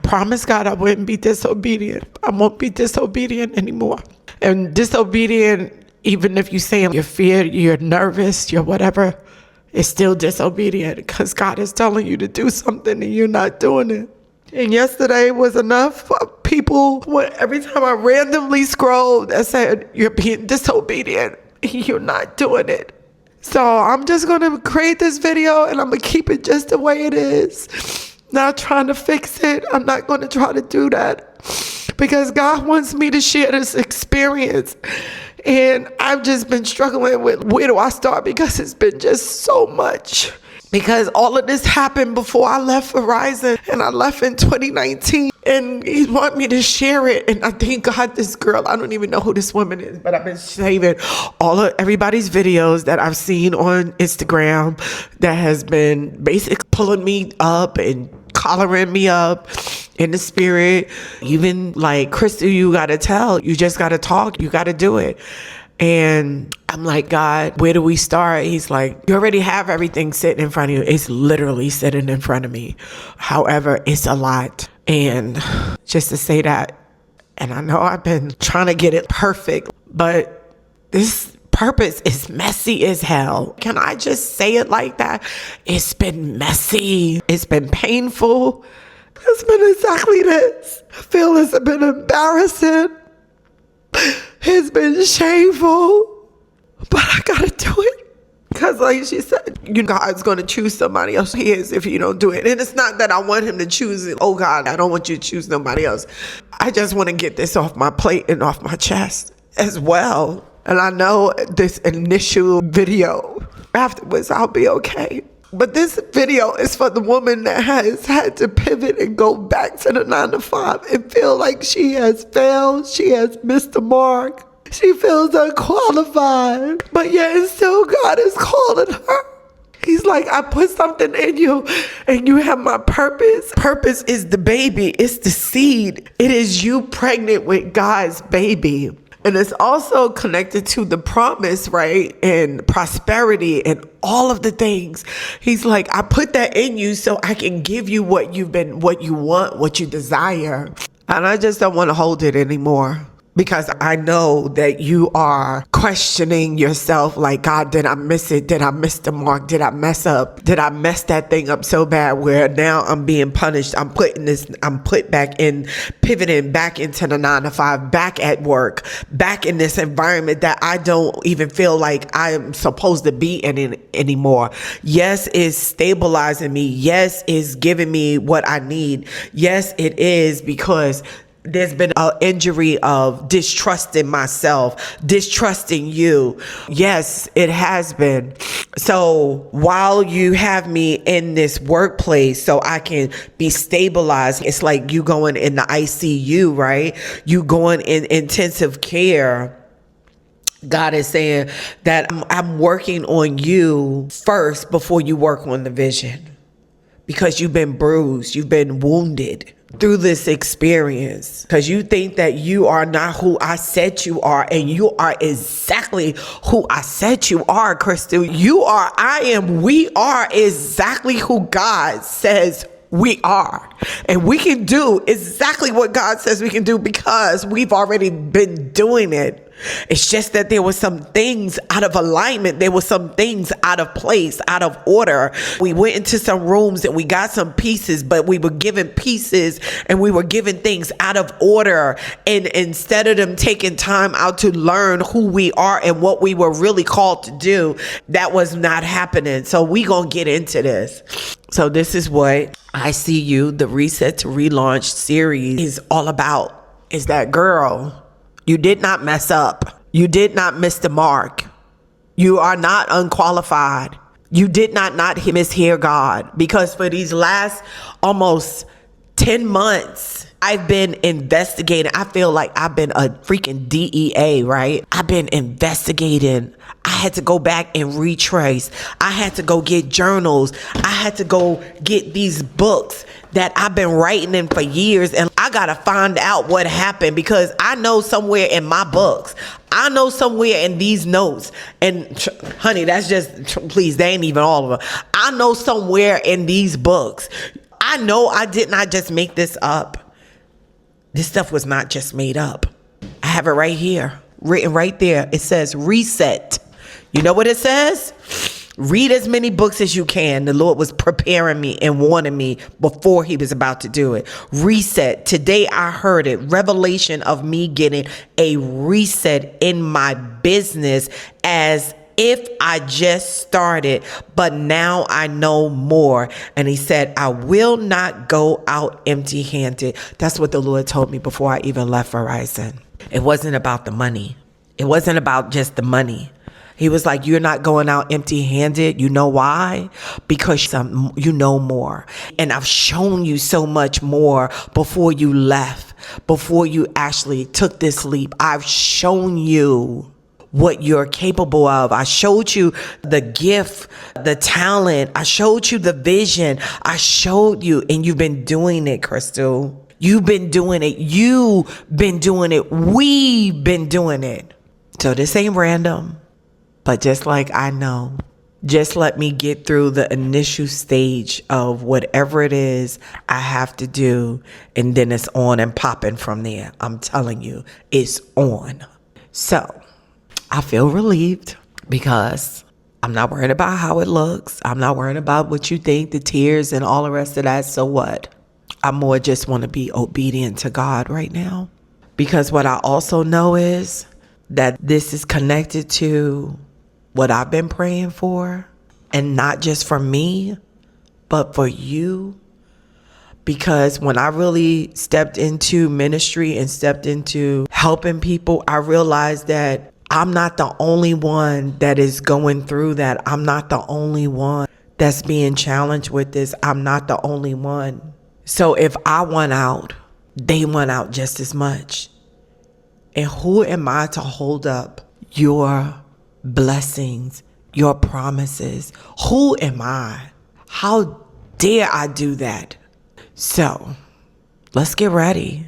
promised God I wouldn't be disobedient. I won't be disobedient anymore. And disobedient, even if you say you're feared, you're nervous, you're whatever, it's still disobedient because God is telling you to do something and you're not doing it. And yesterday was enough. People, every time I randomly scrolled, I said, you're being disobedient. You're not doing it. So I'm just going to create this video and I'm going to keep it just the way it is. Not trying to fix it. I'm not going to try to do that because God wants me to share this experience. And I've just been struggling with where do I start because it's been just so much. Because all of this happened before I left Verizon, and I left in 2019, and he wanted me to share it. And I thank God this girl, I don't even know who this woman is, but I've been saving all of everybody's videos that I've seen on Instagram that has been basically pulling me up and collaring me up in the spirit. Even like, Crystal, you got to tell, you just got to talk, you got to do it. And I'm like, God, where do we start? He's like, you already have everything sitting in front of you. It's literally sitting in front of me. However, it's a lot. And just to say that, and I know I've been trying to get it perfect, but this purpose is messy as hell. Can I just say it like that? It's been messy. It's been painful. It's been exactly this. I feel it's been embarrassing. It's been shameful, but I gotta do it. Because like she said, God's gonna choose somebody else. He is if you don't do it. And it's not that I want him to choose it. Oh God, I don't want you to choose nobody else. I just want to get this off my plate and off my chest as well. And I know this initial video, afterwards I'll be okay. But this video is for the woman that has had to pivot and go back to the 9-to-5 and feel like she has failed, she has missed the mark, she feels unqualified, but yet still God is calling her. He's like, I put something in you and you have my purpose. Purpose is the baby, it's the seed. It is you pregnant with God's baby. And it's also connected to the promise, right? And prosperity and all of the things. He's like, I put that in you so I can give you what you want, what you desire. And I just don't want to hold it anymore. Because I know that you are questioning yourself like, God, did I miss it? Did I miss the mark? Did I mess up? Did I mess that thing up so bad where now I'm being punished? I'm put back in, pivoting back into the 9-to-5, back at work, back in this environment that I don't even feel like I am supposed to be in it anymore. Yes, it's stabilizing me. Yes, it's giving me what I need. Yes, it is, because there's been an injury of distrusting myself, distrusting you. Yes, it has been. So while you have me in this workplace so I can be stabilized, it's like you going in the ICU, right? You going in intensive care. God is saying that I'm working on you first before you work on the vision, because you've been bruised, you've been wounded through this experience, because you think that you are not who I said you are, and you are exactly who I said you are, Crystal. You are, I am, we are exactly who God says we are. And we can do exactly what God says we can do because we've already been doing it. It's just that there were some things out of alignment. There were some things out of place, out of order. We went into some rooms and we got some pieces, but we were given pieces and we were given things out of order. And instead of them taking time out to learn who we are and what we were really called to do, that was not happening. So we gonna get into this. So this is what I See You, the Reset to Relaunch series is all about. Is that, girl, you did not mess up. You did not miss the mark. You are not unqualified. You did not mishear God. Because for these last almost 10 months, I've been investigating. I feel like I've been a freaking DEA, right? I've been investigating. I had to go back and retrace. I had to go get journals. I had to go get these books that I've been writing in for years. And I got to find out what happened, because I know somewhere in my books, I know somewhere in these notes, and honey, that's just, please, they ain't even all of them. I know somewhere in these books, I know I did not just make this up. This stuff was not just made up. I have it right here, written right there. It says reset. You know what it says? Read as many books as you can. The Lord was preparing me and warning me before he was about to do it. Reset. Today I heard it. Revelation of me getting a reset in my business as if I just started, but now I know more. And he said, I will not go out empty-handed. That's what the Lord told me before I even left Verizon. It wasn't about the money. It wasn't about just the money. He was like, you're not going out empty-handed. You know why? Because you know more. And I've shown you so much more before you left, before you actually took this leap. I've shown you what you're capable of. I showed you the gift, the talent. I showed you the vision. I showed you, and you've been doing it, Crystal. You've been doing it. You've been doing it. We've been doing it. So this ain't random. But just like I know, just let me get through the initial stage of whatever it is I have to do, and then it's on and popping from there. I'm telling you, it's on. So I feel relieved because I'm not worried about how it looks. I'm not worried about what you think, the tears and all the rest of that. So what? I more just want to be obedient to God right now. Because what I also know is that this is connected to what I've been praying for, and not just for me, but for you. Because when I really stepped into ministry and stepped into helping people, I realized that I'm not the only one that is going through that. I'm not the only one that's being challenged with this. I'm not the only one. So if I went out, they went out just as much. And who am I to hold up your blessings, your promises? Who am I? How dare I do that? So let's get ready.